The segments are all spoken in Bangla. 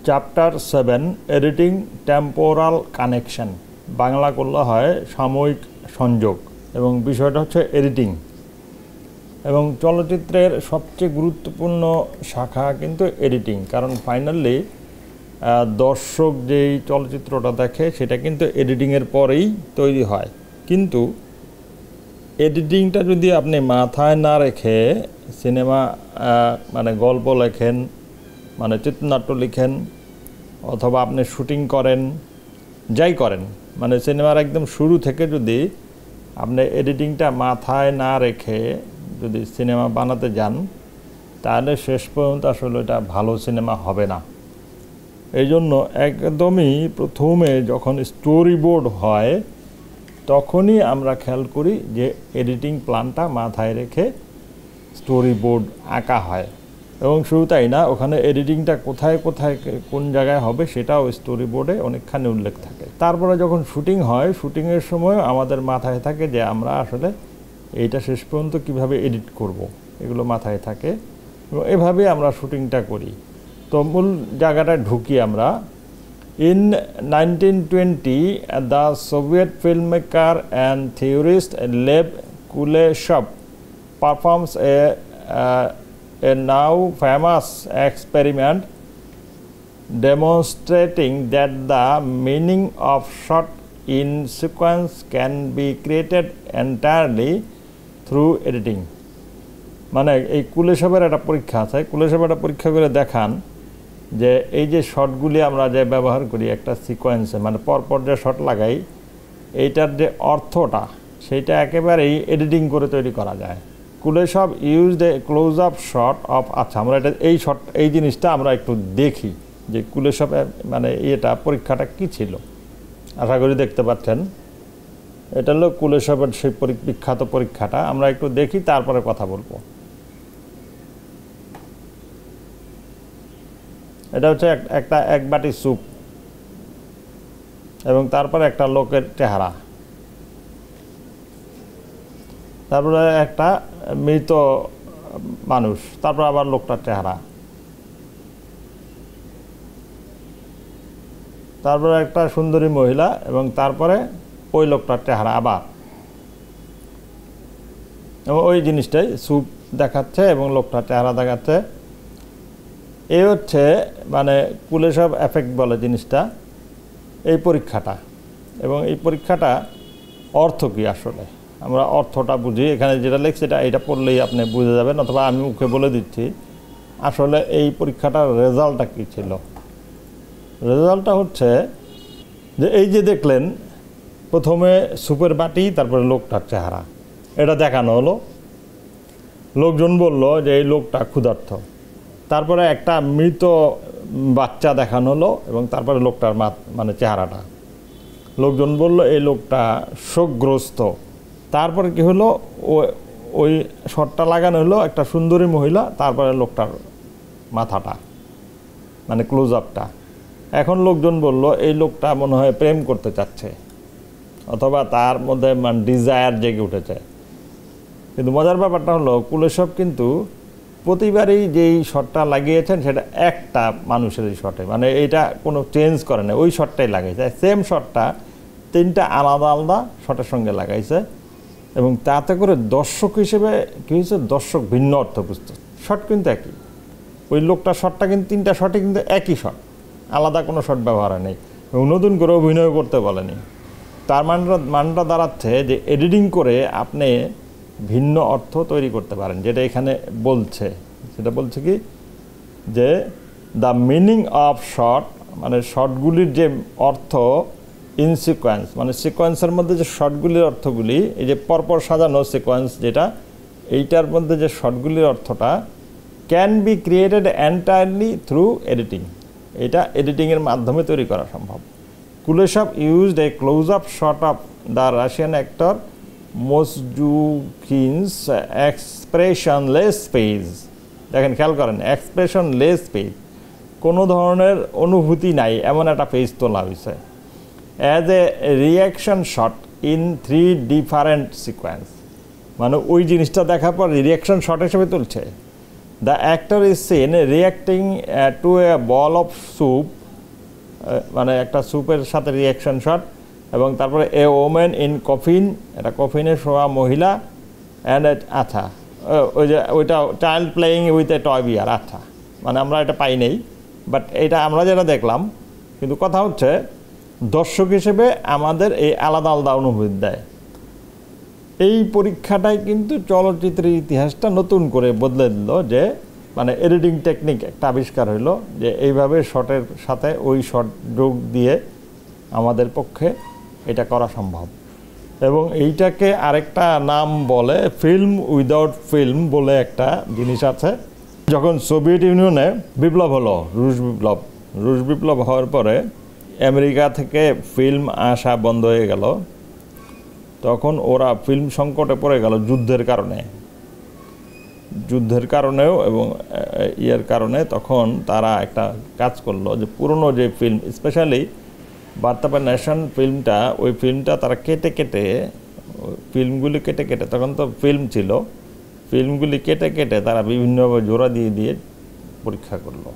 Chapter 7 editing temporal connection Bangla করলে হয় সাময়িক সংযোগ এবং বিষয়টা হচ্ছে এডিটিং এবং চলচ্চিত্রের সবচেয়ে গুরুত্বপূর্ণ শাখা কিন্তু এডিটিং কারণ ফাইনালি দর্শক যেই চলচ্চিত্রটা দেখে সেটা কিন্তু এডিটিংয়ের পরেই তৈরি হয় কিন্তু এডিটিংটা যদি আপনি মাথায় না রেখে সিনেমা মানে গল্প লেখেন মানে চিত্রনাট্য লিখেন অথবা আপনি শুটিং করেন যাই করেন মানে সিনেমার একদম শুরু থেকে যদি আপনি এডিটিংটা মাথায় না রেখে যদি সিনেমা বানাতে যান তাহলে শেষ পর্যন্ত আসলে এটা ভালো সিনেমা হবে না এই জন্য একদমই প্রথমে যখন স্টোরি বোর্ড হয় তখনই আমরা খেয়াল করি যে এডিটিং প্ল্যানটা মাথায় রেখে স্টোরি বোর্ড আঁকা হয় এবং শুধু তাই না ওখানে এডিটিংটা কোথায় কোথায় কোন জায়গায় হবে সেটাও স্টোরি বোর্ডে অনেকখানি উল্লেখ থাকে তারপরে যখন শুটিং হয় শুটিংয়ের সময় আমাদের মাথায় থাকে যে আমরা আসলে এইটা শেষ পর্যন্ত কীভাবে এডিট করব এগুলো মাথায় থাকে এবং এভাবে আমরা শুটিংটা করি তো মূল জায়গাটায় ঢুকি আমরা In 1920, the Soviet filmmaker and theorist Lev Kuleshov performs a now famous experiment demonstrating that the meaning of shot in sequence can be created entirely through editing. মানে এই কুলেশবের একটা পরীক্ষা আছে কুলেশব একটা পরীক্ষা করে দেখান যে এই যে শটগুলি আমরা যে ব্যবহার করি একটা সিকোয়েন্সে মানে পরপর যে শট লাগাই এইটার যে অর্থটা সেইটা একেবারেই এডিটিং করে তৈরি করা যায় Kuleshov use a close up shot of আচ্ছা আমরা এটা এই জিনিসটা আমরা একটু দেখি যে কুলেশব মানে এটা পরীক্ষাটা কি ছিল আশা করি দেখতে পাচ্ছেন এটা হলো কুলেশবের সেই বিখ্যাত পরীক্ষাটা আমরা একটু দেখি তারপরে কথা বলবো এটা হচ্ছে একটা এক বাটি স্যুপ এবং তারপরে একটা লোকের চেহারা তারপরে একটা মৃত মানুষ তারপর আবার লোকটার চেহারা তারপরে একটা সুন্দরী মহিলা এবং তারপরে ওই লোকটার চেহারা আবার এবং ওই জিনিসটাই স্যুপ দেখাচ্ছে এবং লোকটার চেহারা দেখাচ্ছে এই হচ্ছে মানে কুলেশব এফেক্ট বলে জিনিসটা এই পরীক্ষাটা এবং এই পরীক্ষাটা অর্থ কী আসলে আমরা অর্থটা বুঝি এখানে যেটা লেখছে এটা পড়লেই আপনি বুঝে যাবেন অথবা আমি মুখে বলে দিচ্ছি আসলে এই পরীক্ষাটার রেজাল্টটা কী ছিল রেজাল্টটা হচ্ছে যে এই যে দেখলেন প্রথমে স্যুপের বাটি তারপরে লোকটার চেহারা এটা দেখানো হলো লোকজন বলল যে এই লোকটা ক্ষুধার্ত তারপরে একটা মৃত বাচ্চা দেখানো হলো এবং তারপরে লোকটার মানে চেহারাটা লোকজন বলল এই লোকটা শোকগ্রস্ত তারপরে কি হলো ওই শটটা লাগানো হলো একটা সুন্দরী মহিলা তারপরে লোকটার মাথাটা মানে ক্লোজ আপটা এখন লোকজন বলল এই লোকটা মনে হয় প্রেম করতে চাচ্ছে অথবা তার মধ্যে মানে ডিজায়ার জেগে উঠেছে কিন্তু মজার ব্যাপারটা হলো কুলেশব কিন্তু প্রতিবারই যেই শটটা লাগিয়েছেন সেটা একটা মানুষেরই শটে মানে এইটা কোনো চেঞ্জ করে না ওই শটটাই লাগাইছে সেম শটটা তিনটা আলাদা আলাদা শটের সঙ্গে লাগাইছে এবং তাতে করে দর্শক হিসেবে কী হয়েছে দর্শক ভিন্ন অর্থ বুঝতে শট কিন্তু একই ওই লোকটা শটটা কিন্তু তিনটা শটই কিন্তু একই শট আলাদা কোনো শট ব্যবহার নেই এবং নতুন করে অভিনয় করতে বলেনি তার মানটা দাঁড়াচ্ছে যে এডিটিং করে আপনি ভিন্ন অর্থ তৈরি করতে পারেন যেটা এখানে বলছে সেটা বলছে কি যে দ্য মিনিং অফ শট মানে শটগুলির যে অর্থ ইন সিকোয়েন্স মানে সিকোয়েন্সের মধ্যে যে শটগুলির অর্থগুলি এই যে পরপর সাজানো সিকোয়েন্স যেটা এইটার মধ্যে যে শটগুলির অর্থটা can be created entirely through editing এটা এডিটিংয়ের মাধ্যমে তৈরি করা সম্ভব Kuleshov used a close up shot of the Russian actor Mosjoukine's expressionless face দেখেন খেয়াল করেন এক্সপ্রেশনলেস পেজ কোনো ধরনের অনুভূতি নাই এমন একটা পেজ তোলা হয়েছে as a reaction shot in 3 different sequence মানে ওই জিনিসটা দেখার পর রিয়াকশন শট হিসেবে তুলছে the actor is seen reacting to a bowl of soup, মানে একটা স্যুপের সাথে রিয়াকশন শট, এবং তারপরে এ ওমেন ইন কফিন, এটা কফিনে শোয়া মহিলা, অ্যান্ড আচ্ছা ওই যে ওইটা child playing with a toy bear, আচ্ছা মানে আমরা এটা পাই নেই, বাট এটা আমরা যেটা দেখলাম। কিন্তু কথা হচ্ছে দর্শক হিসেবে আমাদের এই আলাদা আলাদা অনুভূতি দেয়। এই পরীক্ষাটাই কিন্তু চলচ্চিত্রের ইতিহাসটা নতুন করে বদলে দিল, যে মানে এডিটিং টেকনিক একটা আবিষ্কার হইলো, যে এইভাবে শটের সাথে ওই শট যোগ দিয়ে আমাদের পক্ষে এটা করা সম্ভব। এবং এইটাকে আরেকটা নাম বলে ফিল্ম উইদাউট ফিল্ম বলে একটা জিনিস আছে। যখন সোভিয়েত ইউনিয়নে বিপ্লব হলো, রুশ বিপ্লব হওয়ার পরে আমেরিকা থেকে ফিল্ম আসা বন্ধ হয়ে গেল, তখন ওরা ফিল্ম সংকটে পড়ে গেল যুদ্ধের কারণেও এবং ইয়ের কারণে। তখন তারা একটা কাজ করলো, যে পুরনো যে ফিল্ম, স্পেশালি বার্তা বা নেশন ফিল্মটা, ওই ফিল্মটা তারা ফিল্মগুলি কেটে কেটে, তখন তো ফিল্ম ছিল, ফিল্মগুলি কেটে কেটে তারা বিভিন্নভাবে জোড়া দিয়ে পরীক্ষা করলো,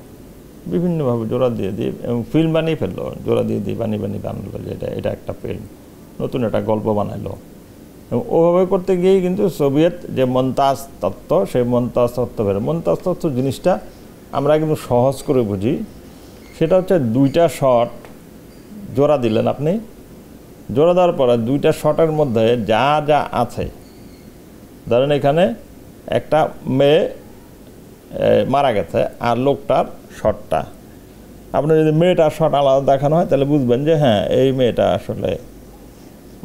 বিভিন্নভাবে জোড়া দিয়ে এবং ফিল্ম বানিয়ে ফেললো, জোড়া দিয়ে বানিয়ে বানালো, যে এটা একটা ফিল্ম, নতুন একটা গল্প বানাইলো। এবং ওভাবে করতে গিয়েই কিন্তু সোভিয়েত যে মন্তাজ তত্ত্ব, সেই মন্তাজ তত্ত্ব মন্তাজ তত্ত্ব জিনিসটা আমরা কিন্তু সহজ করে বুঝি। সেটা হচ্ছে দুইটা শট জোড়া দিলেন আপনি, জোড়া দেওয়ার পরে দুইটা শটের মধ্যে যা যা আছে, ধরেন এখানে একটা মেয়ে মারা গেছে আর লোকটার শটটা, আপনি যদি মেয়েটার শট আলাদা দেখানো হয় তাহলে বুঝবেন যে হ্যাঁ এই মেয়েটা আসলে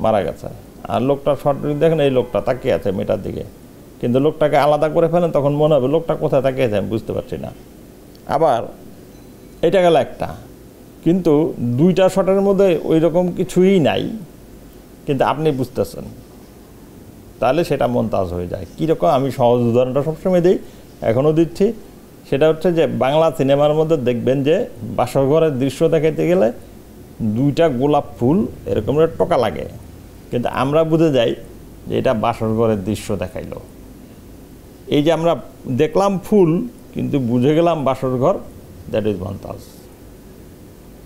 মারা গেছে। আর লোকটার শট যদি দেখেন এই লোকটা তাকিয়ে আছে মেয়েটার দিকে, কিন্তু লোকটাকে আলাদা করে ফেলেন তখন মনে হবে লোকটা কোথায় তাকিয়েছে আমি বুঝতে পারছি না। আবার এটা গেল একটা, কিন্তু দুইটা শটের মধ্যে ওই রকম কিছুই নাই, কিন্তু আপনি বুঝতেছেন, তাহলে সেটা মন্তাজ হয়ে যায়। কীরকম, আমি সহজ উদাহরণটা সবসময় দিই, এখনও দিচ্ছি। সেটা হচ্ছে যে বাংলা সিনেমার মধ্যে দেখবেন যে বাসরঘরের দৃশ্য দেখাইতে গেলে দুইটা গোলাপ ফুল এরকম টোকা লাগে, কিন্তু আমরা বুঝে যাই যে এটা বাসরঘরের দৃশ্য দেখাইলো। এই যে আমরা দেখলাম ফুল কিন্তু বুঝে গেলাম বাসরঘর, দ্যাট ইজ মন্তাজ।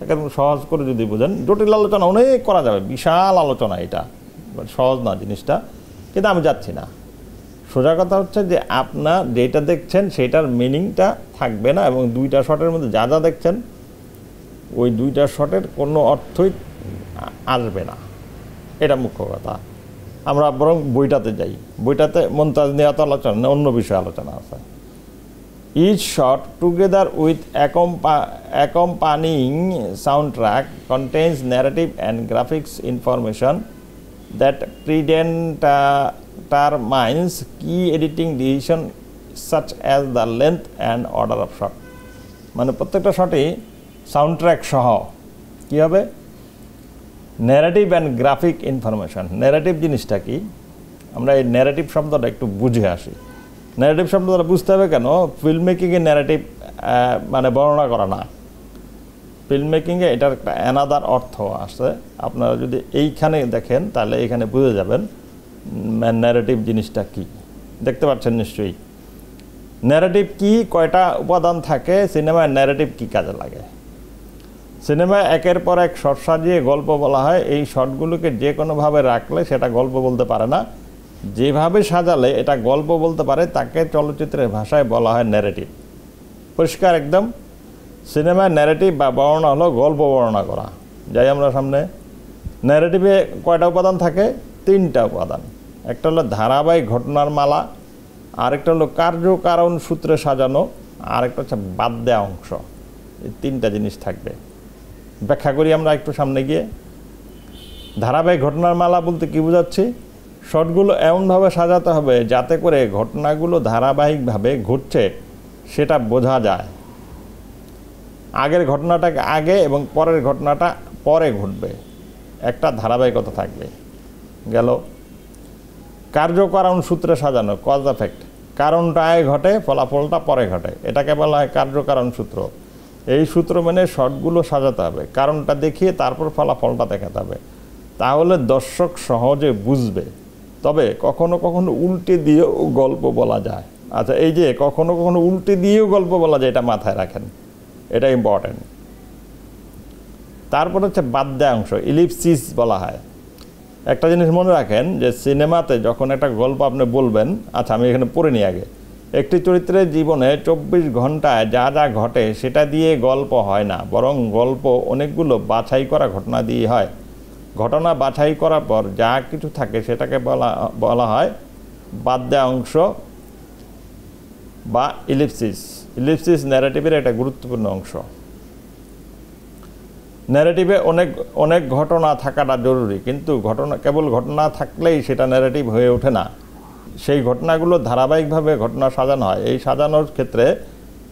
একদম সহজ করে যদি বুঝেন, জটিল আলোচনা অনেক করা যাবে, বিশাল আলোচনা, এটা সহজ না জিনিসটা, কিন্তু আমি যাচ্ছি না। সোজা কথা হচ্ছে যে আপনার যেটা দেখছেন সেটার মিনিংটা থাকবে না, এবং দুইটা শটের মধ্যে যা যা দেখছেন ওই দুইটা শটের কোনো অর্থই আসবে না, এটা মুখ্য কথা। আমরা বরং বইটাতে যাই, বইটাতে মন্তাজ নিয়ে তো আলোচনা না, অন্য বিষয়ে আলোচনা আছে। Each shot, together with accompanying soundtrack, contains narrative and graphics information that predetermines key editing decisions such as the length and order of shot. মানে প্রত্যেকটা শটে সাউন্ডট্র্যাক সহ কী হবে, narrative and graphic information. Narrative জিনিসটা কি, আমরা এই ন্যারেটিভ শব্দটা একটু বুঝে আসি। ন্যারেটিভ শব্দটা বুঝতে হবে কেন, ফিল্ম মেকিংয়ে ন্যারেটিভ মানে বর্ণনা করা না, ফিল্ম মেকিংয়ে এটার একটা অ্যানাদার অর্থ আছে। আপনারা যদি এইখানে দেখেন তাহলে এখানে বুঝে যাবেন ন্যারেটিভ জিনিসটা কি। দেখতে পাচ্ছেন নিশ্চয়ই ন্যারেটিভ কি, কয়টা উপাদান থাকে সিনেমায়, ন্যারেটিভ কি কাজে লাগে। সিনেমায় একের পর এক শট সাজিয়ে গল্প বলা হয়, এই শটগুলোকে যে কোনোভাবে রাখলে সেটা গল্প বলতে পারে না, যেভাবে সাজালে এটা গল্প বলতে পারে তাকে চলচ্চিত্রের ভাষায় বলা হয় ন্যারেটিভ। পরিষ্কার একদম, সিনেমায় ন্যারেটিভ বা বর্ণনা হলো গল্প বর্ণনা করা। যাই আমরা সামনে, ন্যারেটিভে কয়টা উপাদান থাকে, তিনটা উপাদান। একটা হলো ধারাবাহিক ঘটনার মালা, আরেকটা হলো কার্যকারণ সূত্রে সাজানো, আরেকটা হচ্ছে বাদ দেওয়া অংশ। এই তিনটা জিনিস থাকবে। ব্যাখ্যা করি আমরা একটু সামনে গিয়ে। ধারাবাহিক ঘটনার মালা বলতে কি বোঝাচ্ছি, শটগুলো এমনভাবে সাজাতে হবে যাতে করে ঘটনাগুলো ধারাবাহিকভাবে ঘটছে সেটা বোঝা যায়। আগের ঘটনাটাকে আগে এবং পরের ঘটনাটা পরে ঘটবে, একটা ধারাবাহিকতা থাকবে। গেল কার্যকারণ সূত্রে সাজানো, কজ এফেক্ট, কারণটা আগে ঘটে ফলাফলটা পরে ঘটে, এটাকে বলা হয় কার্যকারণ সূত্র। এই সূত্র মেনে শটগুলো সাজাতে হবে, কারণটা দেখিয়ে তারপর ফলাফলটা দেখাতে হবে, তাহলে দর্শক সহজে বুঝবে। তবে কখনো কখনো উল্টে দিয়েও গল্প বলা যায়। আচ্ছা, এই যে কখনো কখনো উল্টে দিয়েও গল্প বলা যায়, এটা মাথায় রাখেন, এটা ইম্পর্টেন্ট। তারপর হচ্ছে বাদ দেওয়া অংশ, ইলিপসিস বলা হয়। একটা জিনিস মনে রাখেন যে সিনেমাতে যখন একটা গল্প আপনি বলবেন, আচ্ছা আমি এখানে পড়ে নিই আগে, একটি চরিত্রের জীবনে 24 ঘন্টায় যা যা ঘটে সেটা দিয়ে গল্প হয় না, বরং গল্প অনেকগুলো বাছাই করা ঘটনা দিয়ে হয়। ঘটনা বাছাই করার পর যা কিছু থাকে সেটাকে বলা হয় বাদ দেওয়া অংশ বা ইলিপসিস। ইলিপসিস ন্যারেটিভের একটা গুরুত্বপূর্ণ অংশ। ন্যারেটিভে অনেক অনেক ঘটনা থাকাটা জরুরি, কিন্তু কেবল ঘটনা থাকলেই সেটা ন্যারেটিভ হয়ে ওঠে না। সেই ঘটনাগুলো ধারাবাহিকভাবে ঘটনা সাজানো হয়। এই সাজানোর ক্ষেত্রে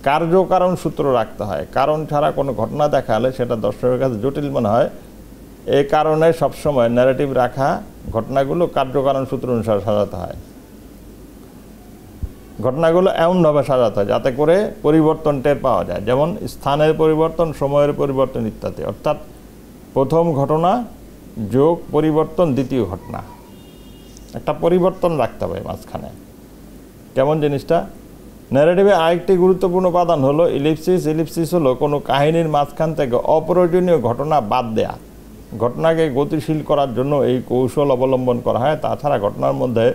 কার্যকারণ সূত্র রাখতে হয়। কারণ ছাড়া কোনো ঘটনা দেখালে সেটা দর্শকের কাছে জটিল মনে হয়। এই কারণে সবসময় ন্যারেটিভ রাখা ঘটনাগুলো কার্যকারণ সূত্র অনুসারে সাজাতে হয়। ঘটনাগুলো এমনভাবে সাজাতে হয় যাতে করে পরিবর্তন টের পাওয়া যায়, যেমন স্থানের পরিবর্তন, সময়ের পরিবর্তন ইত্যাদি। অর্থাৎ প্রথম ঘটনা যোগ পরিবর্তন দ্বিতীয় ঘটনা, একটা পরিবর্তন রাখতে হবে মাঝখানে। কেমন জিনিসটা? ন্যারেটিভে আরেকটি গুরুত্বপূর্ণ উপাদান হলো ইলিপসিস। ইলিপসিস হলো কোনো কাহিনীর মাঝখান থেকে অপ্রয়োজনীয় ঘটনা বাদ দেয়া। ঘটনাকে গতিশীল করার জন্য এই কৌশল অবলম্বন করা হয়। তাছাড়া ঘটনার মধ্যে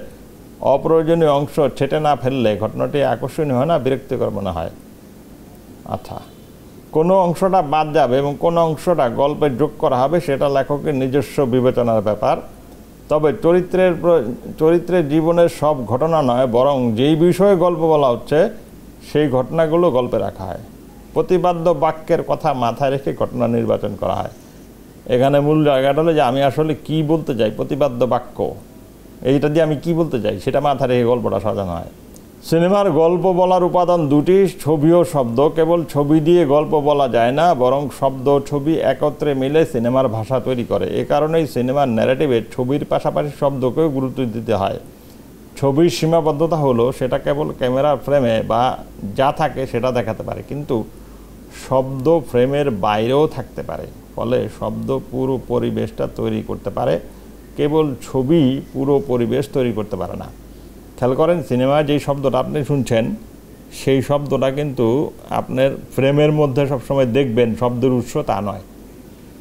অপ্রয়োজনীয় অংশ ছেটে না ফেললে ঘটনাটি আকর্ষণীয় হয় না, বিরক্তিকর মনে হয়। আচ্ছা, কোনো অংশটা বাদ যাবে এবং কোনো অংশটা গল্পে যোগ করা হবে সেটা লেখকের নিজস্ব বিবেচনার ব্যাপার। তবে চরিত্রের জীবনের সব ঘটনা নয়, বরং যেই বিষয়ে গল্প বলা হচ্ছে সেই ঘটনাগুলো গল্পে রাখা হয়। প্রতিপাদ্য বাক্যের কথা মাথায় রেখে ঘটনা নির্বাচন করা হয়। এখানে মূল জায়গাটা হলো যে আমি আসলে কি বলতে চাই, প্রতিপাদ্য বাক্য, এইটা দিয়ে আমি কি বলতে চাই সেটা মাথায় রেখে গল্পটা সাজানো হয়। সিনেমার গল্প বলার উপাদান দুটি, ছবি ও শব্দ। কেবল ছবি দিয়ে গল্প বলা যায় না, বরং শব্দ ও ছবি একত্রে মিলে সিনেমার ভাষা তৈরি করে। এ কারণেই সিনেমার ন্যারেটিভে ছবির পাশাপাশি শব্দকেও গুরুত্ব দিতে হয়। ছবির সীমাবদ্ধতা হলো সেটা কেবল ক্যামেরার ফ্রেমে বা যা থাকে সেটা দেখাতে পারে, কিন্তু শব্দ ফ্রেমের বাইরেও থাকতে পারে। ফলে শব্দ পুরো পরিবেশটা তৈরি করতে পারে, কেবল ছবি পুরো পরিবেশ তৈরি করতে পারে না। খেয়াল করেন, সিনেমায় যেই শব্দটা আপনি শুনছেন সেই শব্দটা কিন্তু আপনার ফ্রেমের মধ্যে সবসময় দেখবেন শব্দের উৎস তা নয়।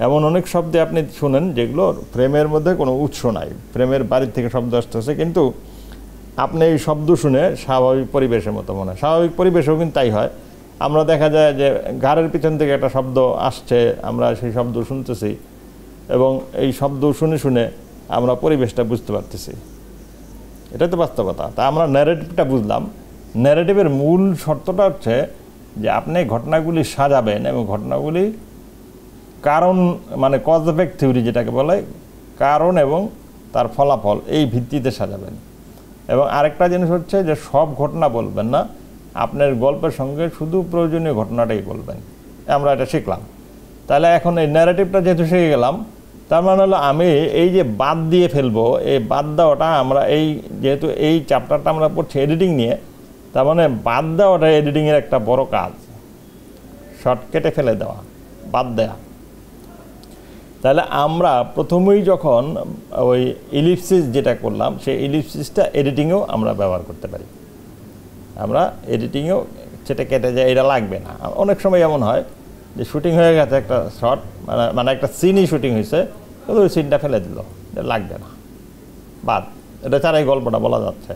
এমন অনেক শব্দে আপনি শুনেন যেগুলো ফ্রেমের মধ্যে কোনো উৎস নাই, ফ্রেমের বাড়ির থেকে শব্দ আসতেছে, কিন্তু আপনি এই শব্দ শুনে স্বাভাবিক পরিবেশের মতো মনে হয়। স্বাভাবিক পরিবেশেও কিন্তু তাই হয়। আমরা দেখা যায় যে ঘাড়ের পিছন থেকে একটা শব্দ আসছে, আমরা সেই শব্দ শুনতেছি এবং এই শব্দ শুনে শুনে আমরা পরিবেশটা বুঝতে পারতেছি। এটা তো বাস্তবতা। তা আমরা ন্যারেটিভটা বুঝলাম। ন্যারেটিভের মূল শর্তটা হচ্ছে যে আপনি ঘটনাগুলি সাজাবেন এবং ঘটনাগুলি কারণ মানে কজ এফেক্ট থিওরি যেটাকে বলে, কারণ এবং তার ফলাফল, এই ভিত্তিতে সাজাবেন। এবং আরেকটা জিনিস হচ্ছে যে সব ঘটনা বলবেন না, আপনার গল্পের সঙ্গে শুধু প্রয়োজনীয় ঘটনাটাই বলবেন। আমরা এটা শিখলাম। তাহলে এখন এই ন্যারেটিভটা যেহেতু শিখে গেলাম, তার মানে হলো আমি এই যে বাদ দিয়ে ফেলবো, এই বাদ দেওয়াটা আমরা যেহেতু এই চ্যাপ্টারটা আমরা পড়ছি এডিটিং নিয়ে, তার মানে বাদ দেওয়াটা এডিটিংয়ের একটা বড় কাজ। শর্ট কেটে ফেলে দেওয়া, বাদ দেওয়া। তাহলে আমরা প্রথমেই যখন ওই ইলিপসিস যেটা করলাম, সেই ইলিপসিসটা এডিটিংয়েও আমরা ব্যবহার করতে পারি। আমরা এডিটিংয়েও সেটা কেটে যায়, এটা লাগবে না। অনেক সময় এমন হয় যে শুটিং হয়ে গেছে একটা শর্ট, মানে একটা সিনই শুটিং হয়েছে, কিন্তু ওই সিনটা ফেলে দিল, এটা লাগবে না, বাদ, এটা ছাড়াই গল্পটা বলা যাচ্ছে,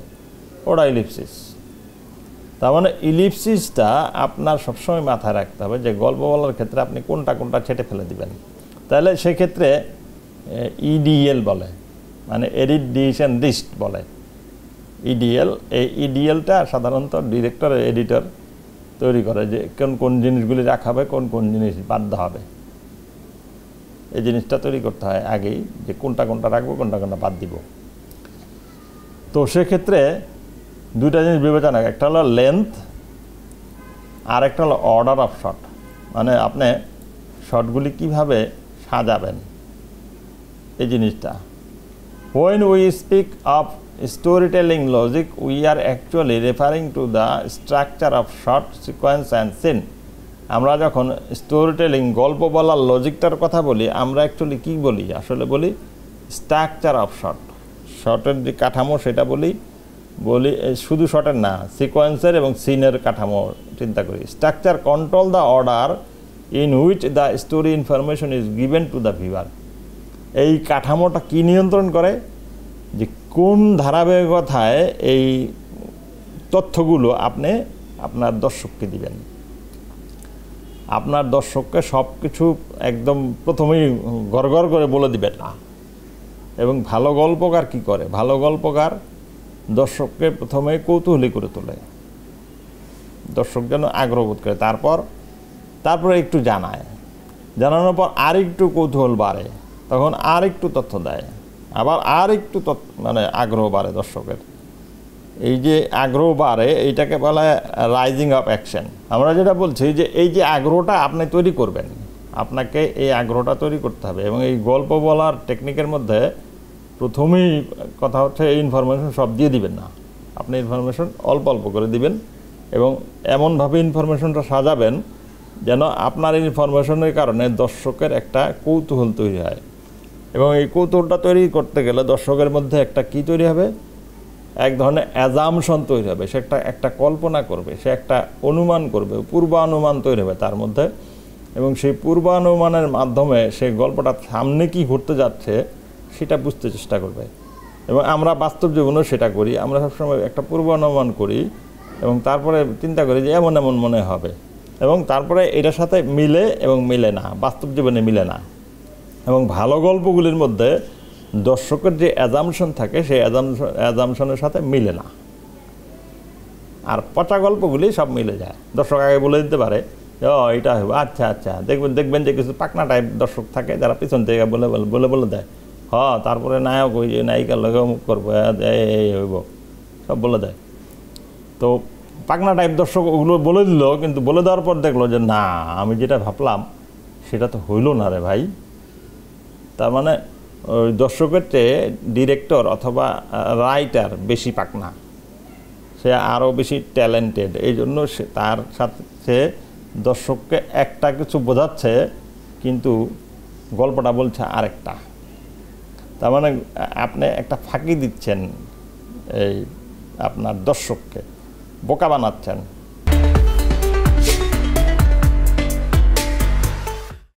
ওটা ইলিপসিস। তার মানে ইলিপসিসটা আপনার সবসময় মাথায় রাখতে হবে যে গল্প বলার ক্ষেত্রে আপনি কোনটা কোনটা ছেটে ফেলে দিবেন। তাহলে সেক্ষেত্রে ইডিএল বলে, মানে এডিট ডিসিশন লিস্ট বলে, ইডিএল। এই ইডিএলটা সাধারণত ডিরেক্টর এডিটর তৈরি করে যে কোন কোন জিনিসগুলি রাখা হবে, কোন কোন জিনিস বাদ দেওয়া হবে। এই জিনিসটা তৈরি করতে হয় আগেই, যে কোনটা কোনটা রাখবো, কোনটা কোনটা বাদ দিব। তো সেক্ষেত্রে দুইটা জিনিস বিবেচনা, একটা হলো লেন্থ আর একটা হলো অর্ডার অফ শট, মানে আপনি শটগুলি কীভাবে সাজাবেন এই জিনিসটা। When we speak of storytelling logic, we are actually referring to the structure of shot, sequence and scene. আমরা যখন স্টোরি টেলিং গল্প বলার লজিকটার কথা বলি, আমরা অ্যাকচুয়ালি কী বলি? আসলে বলি স্ট্রাকচার অফ শট, শটের যে কাঠামো সেটা বলি, বলি শুধু শটের না, সিকোয়েন্সের এবং সিনের কাঠামো চিন্তা করি। Structure control the order in which the story information is given to the viewer. এই কাঠামোটা কি নিয়ন্ত্রণ করে, যে কোন ধারাবাহিকতায় এই তথ্যগুলো আপনি আপনার দর্শককে দিবেন। আপনার দর্শককে সব কিছু একদম প্রথমেই গড়গড় করে বলে দিবেন না। এবং ভালো গল্পকার কি করে, ভালো গল্পকার দর্শককে প্রথমে কৌতূহলী করে তোলে, দর্শক যেন আগ্রহ বোধ করে, তারপরে একটু জানায়, জানানোর পর আর একটু কৌতূহল বাড়ে, তখন আর একটু তথ্য দেয়, আবার আর একটু মানে আগ্রহ বাড়ে দর্শকের। এই যে আগ্রহ বাড়ে এইটাকে বলা হয় রাইজিং অফ অ্যাকশন। আমরা যেটা বলছি যে এই যে আগ্রহটা আপনি তৈরি করবেন, আপনাকে এই আগ্রহটা তৈরি করতে হবে। এবং এই গল্প বলার টেকনিকের মধ্যে প্রথমেই কথা হচ্ছে এই ইনফরমেশন সব দিয়ে দিবেন না, আপনি ইনফরমেশন অল্প অল্প করে দিবেন এবং এমনভাবে ইনফরমেশনটা সাজাবেন যেন আপনার ইনফরমেশনের কারণে দর্শকের একটা কৌতূহল তৈরি হয়। এবং এই কৌতূহলটা তৈরি করতে গেলে দর্শকের মধ্যে একটা কি তৈরি হবে, এক ধরনের অ্যাজামশন তৈরি হবে, সে একটা কল্পনা করবে, সে একটা অনুমান করবে, পূর্বানুমান তৈরি হবে তার মধ্যে। এবং সেই পূর্বানুমানের মাধ্যমে সেই গল্পটা সামনে কি ঘটতে যাচ্ছে সেটা বুঝতে চেষ্টা করবে। এবং আমরা বাস্তব জীবনেও সেটা করি, আমরা সবসময় একটা পূর্বানুমান করি এবং তারপরে চিন্তা করি যে এমন এমন মনে হবে, এবং তারপরে এটার সাথে মিলে এবং মিলে না, বাস্তব জীবনে মিলে না। এবং ভালো গল্পগুলির মধ্যে দর্শকের যে অ্যাজামশন থাকে সেই অ্যাজামশনের সাথে মিলে না, আর পচা গল্পগুলি সব মিলে যায়। দর্শক আগে বলে দিতে পারে ও এটা হবে, আচ্ছা আচ্ছা, দেখবেন যে কিছু পাকনা টাইপ দর্শক থাকে যারা পিছন থেকে বলে দেয়, তারপরে নায়ক ওই যে নায়িকার লগে অমুক করবো, এই হইব, সব বলে দেয়। তো পাকনা টাইপ দর্শক ওগুলো বলে দিল, কিন্তু বলে দেওয়ার পর দেখলো যে না, আমি যেটা ভাবলাম সেটা তো হইল না রে ভাই। তার মানে ওই দর্শকের চেয়ে ডিরেক্টর অথবা রাইটার বেশি পাকনা, সে আরও বেশি ট্যালেন্টেড। এই জন্য সে তার সাথে দর্শককে একটা কিছু বোঝাচ্ছে কিন্তু গল্পটা বলছে আরেকটা। তার মানে আপনি একটা ফাঁকি দিচ্ছেন, এই আপনার দর্শককে বোকা বানাচ্ছেন।